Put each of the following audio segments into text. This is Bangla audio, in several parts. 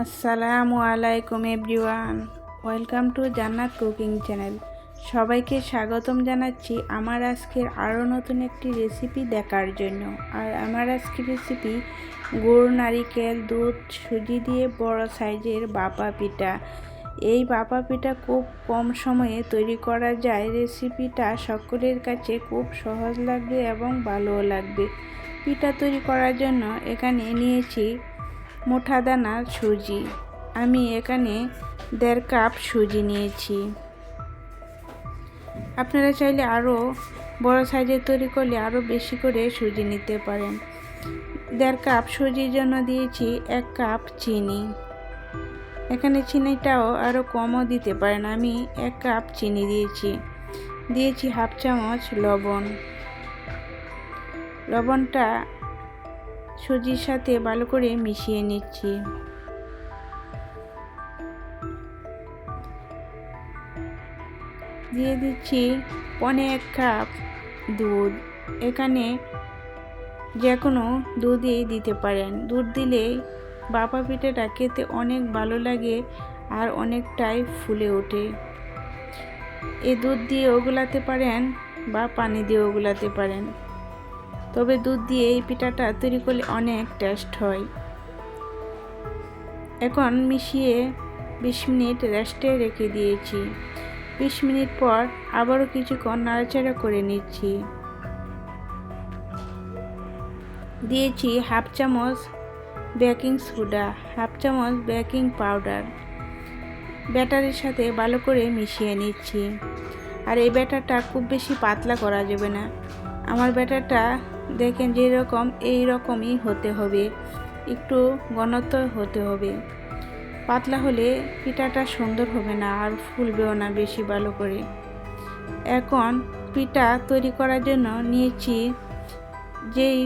আসসালামু আলাইকুম এভরিওয়ান, ওয়েলকাম টু জান্নাত কুকিং চ্যানেল। সবাইকে স্বাগতম জানাচ্ছি আমার আজকের আরও নতুন একটি রেসিপি দেখার জন্য। আর আমার আজকের রেসিপি গুড়, নারিকেল, দুধ, সুজি দিয়ে বড় সাইজের ভাপা পিঠা। এই ভাপা পিঠা খুব কম সময়ে তৈরি করা যায়। রেসিপিটা সকলের কাছে খুব সহজ লাগবে এবং ভালোও লাগবে। পিঠা তৈরি করার জন্য এখানে নিয়েছি মোটা দানার সুজি। আমি এখানে 1.5 কাপ সুজি নিয়েছি। আপনারা চাইলে আরও বড় সাইজের তৈরি করলে আরও বেশি করে সুজি নিতে পারেন। 1.5 কাপ সুজির জন্য দিয়েছি 1 কাপ চিনি। এখানে চিনিটাও আরও কমও দিতে পারেন। আমি 1 কাপ চিনি দিয়েছি। 1/2 চামচ লবণ। লবণটা সুজির সাথে ভালো করে মিশিয়ে নিচ্ছি। দিয়ে দিচ্ছি 1.5 কাপ দুধ। এখানে যে কোনো দুধই দিতে পারেন। দুধ দিলে ভাপা পিঠাটা খেতে অনেক ভালো লাগে আর অনেকটাই ফুলে ওঠে। এই দুধ দিয়ে ওগুলাতে পারেন বা পানি দিয়ে ওগুলাতে পারেন, তবে দুধ দিয়ে এই পিঠাটা তৈরি করলে অনেক টেস্ট হয়। এখন মিশিয়ে 20 মিনিট রেস্টে রেখে দিয়েছি। 20 মিনিট পর আবারও কিছুক্ষণ নাড়াচাড়া করে নিচ্ছি। দিয়েছি 1/2 চামচ বেকিং সোডা, 1/2 চামচ বেকিং পাউডার। ব্যাটারের সাথে ভালো করে মিশিয়ে নিচ্ছি। আর এই ব্যাটারটা খুব বেশি পাতলা করা যাবে না। আমার ব্যাটারটা দেখেন যেরকম এই রকমই হতে হবে, একটু ঘনত্ব হতে হবে। পাতলা হলে পিঠাটা সুন্দর হবে না আর ফুলবেও না বেশি ভালো করে। এখন পিঠা তৈরি করার জন্য নিয়েছি, যেই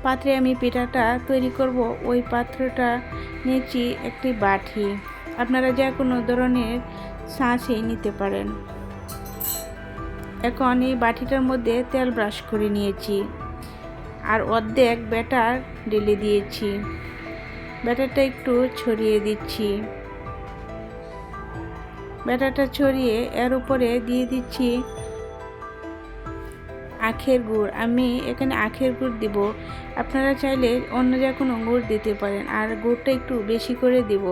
পাত্রে আমি পিঠাটা তৈরি করব ওই পাত্রটা নিয়েছি একটি বাটি। আপনারা যে কোনো ধরনের ছাঁচই নিতে পারেন। এখন এই বাটিটার মধ্যে তেল ব্রাশ করে নিয়েছি আর অর্ধেক ব্যাটার ঢেলে দিয়েছি। ব্যাটারটা একটু ছড়িয়ে দিচ্ছি। ব্যাটারটা ছড়িয়ে এর উপরে দিয়ে দিচ্ছি আখের গুড়। আমি এখানে আখের গুড় দিব। আপনারা চাইলে অন্য যে কোনো গুড় দিতে পারেন। আর গুড়টা একটু বেশি করে দিব,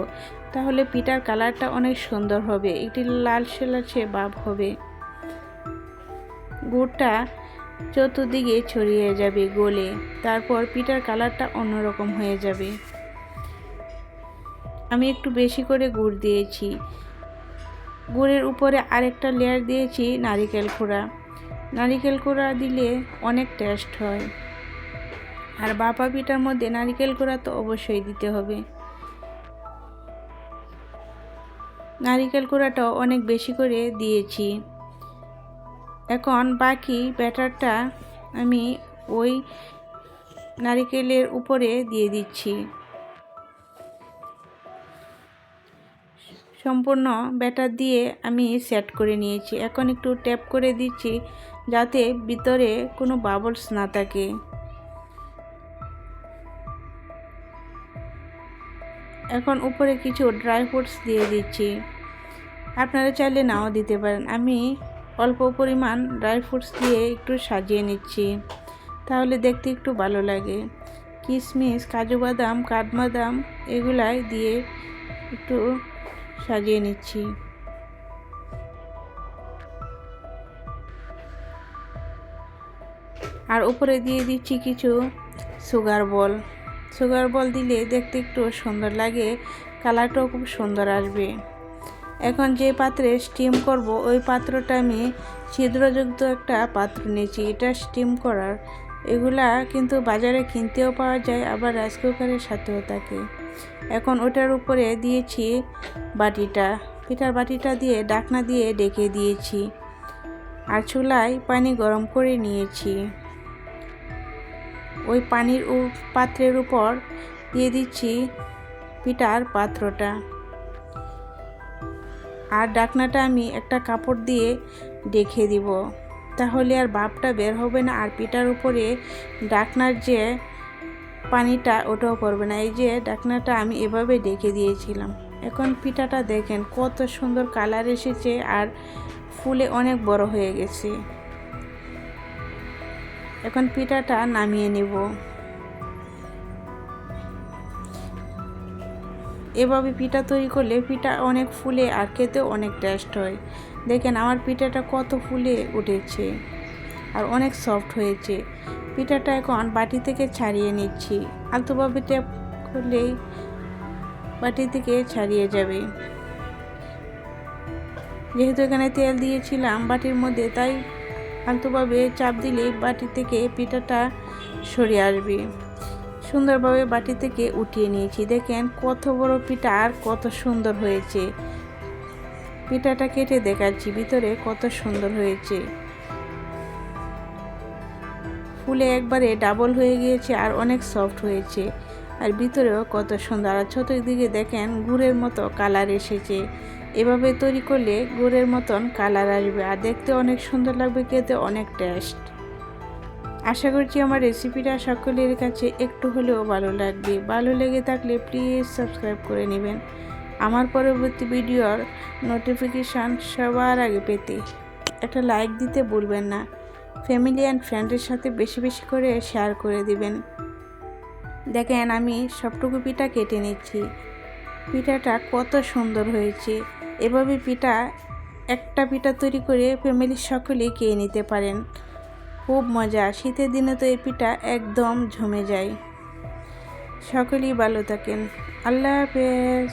তাহলে পিঠার কালারটা অনেক সুন্দর হবে, একটি লালচে লালচে ভাব হবে। গুড়টা চতুর্দিকে ছড়িয়ে যাবে গলে, তারপর পিঠার কালারটা অন্যরকম হয়ে যাবে। আমি একটু বেশি করে গুড় দিয়েছি। গুড়ের উপরে আরেকটা লেয়ার দিয়েছি নারিকেল কোড়া। নারিকেল কোড়া দিলে অনেক টেস্ট হয়। আর ভাপা পিঠার মধ্যে নারিকেল কোড়া তো অবশ্যই দিতে হবে। নারিকেল কোড়াটাও অনেক বেশি করে দিয়েছি। এখন বাকি ব্যাটারটা আমি ওই নারিকেলের উপরে দিয়ে দিচ্ছি। সম্পূর্ণ ব্যাটার দিয়ে আমি সেট করে নিয়েছি। এখন একটু ট্যাপ করে দিচ্ছি যাতে ভিতরে কোনো বাবলস না থাকে। এখন উপরে কিছু ড্রাই ফ্রুটস দিয়ে দিচ্ছি। আপনারা চাইলে নাও দিতে পারেন। আমি অল্প পরিমাণ ড্রাই ফ্রুটস দিয়ে একটু সাজিয়ে নিচ্ছি, তাহলে দেখতে একটু ভালো লাগে। কিশমিশ, কাজু বাদাম, কাঠবাদাম এগুলাই দিয়ে একটু সাজিয়ে নিচ্ছি। আর উপরে দিয়ে দিচ্ছি কিছু সুগার বল। সুগার বল দিলে দেখতে একটু সুন্দর লাগে, কালারটাও খুব সুন্দর আসবে। এখন যে পাত্রে স্টিম করব ওই পাত্রটা আমি ছিদ্রযুক্ত একটা পাত্র নিয়েছি, এটা স্টিম করার। এগুলা কিন্তু বাজারে কিনতেও পাওয়া যায়, আবার রাইস কুকারের সাথেও থাকে। এখন ওটার উপরে দিয়েছি বাটিটা, পিঠার বাটিটা দিয়ে ঢাকনা দিয়ে ঢেকে দিয়েছি। আর চুলায় পানি গরম করে নিয়েছি। ওই পানির পাত্রের উপর দিয়ে দিচ্ছি পিঠার পাত্রটা। আর ঢাকনাটা আমি একটা কাপড় দিয়ে ঢেকে দিব, তাহলে আর ভাপটা বের হবে না। আর পিঠার উপরে ঢাকনার যে পানিটা ওটাও পড়বে না। এই যে ঢাকনাটা আমি এভাবে ঢেকে দিয়েছিলাম। এখন পিঠাটা দেখেন কত সুন্দর কালার এসেছে আর ফুলে অনেক বড় হয়ে গেছে। এখন পিঠাটা নামিয়ে নেব। এভাবে পিঠা তৈরি করলে পিঠা অনেক ফুলে আর খেতেও অনেক টেস্ট হয়। দেখেন আমার পিঠাটা কত ফুলে উঠেছে আর অনেক সফট হয়েছে। পিঠাটা এখন বাটি থেকে ছাড়িয়ে নিচ্ছি। আলতোভাবে ট্যাপ করলেই বাটি থেকে ছাড়িয়ে যাবে। যেহেতু এখানে তেল দিয়েছিলাম বাটির মধ্যে, তাই আলতোভাবে চাপ দিলেই বাটি থেকে পিঠাটা সরে আসবে। সুন্দরভাবে বাটি থেকে উঠিয়ে নিয়েছি। দেখেন কত বড় পিঠা আর কত সুন্দর হয়েছে। পিঠাটা কেটে দেখাচ্ছি ভিতরে কত সুন্দর হয়েছে। ফুলে একবারে ডাবল হয়ে গিয়েছে আর অনেক সফট হয়েছে আর ভিতরেও কত সুন্দর। আর চতুর্দিকে দেখেন গুড়ের মতো কালার এসেছে। এভাবে তৈরি করলে গুড়ের মতন কালার আসবে আর দেখতে অনেক সুন্দর লাগবে, খেতে অনেক টেস্ট। আশা করছি আমার রেসিপিটা সকলের কাছে একটু হলেও ভালো লাগবে। ভালো লেগে থাকলে প্লিজ সাবস্ক্রাইব করে নেবেন। আমার পরবর্তী ভিডিওর নোটিফিকেশান সবার আগে পেতে একটা লাইক দিতে ভুলবেন না। ফ্যামিলি অ্যান্ড ফ্রেন্ডের সাথে বেশি বেশি করে শেয়ার করে দিবেন। দেখেন আমি সবটুকু পিঠা কেটে নিচ্ছি। পিঠাটা কত সুন্দর হয়েছে। এভাবে একটা পিঠা তৈরি করে ফ্যামিলির সকলেই খেয়ে নিতে পারেন। খুব মজা। শীতের দিনে তো এই পিঠা একদম জমে যায়। সকলেই ভালো থাকেন। আল্লাহ হাফেজ।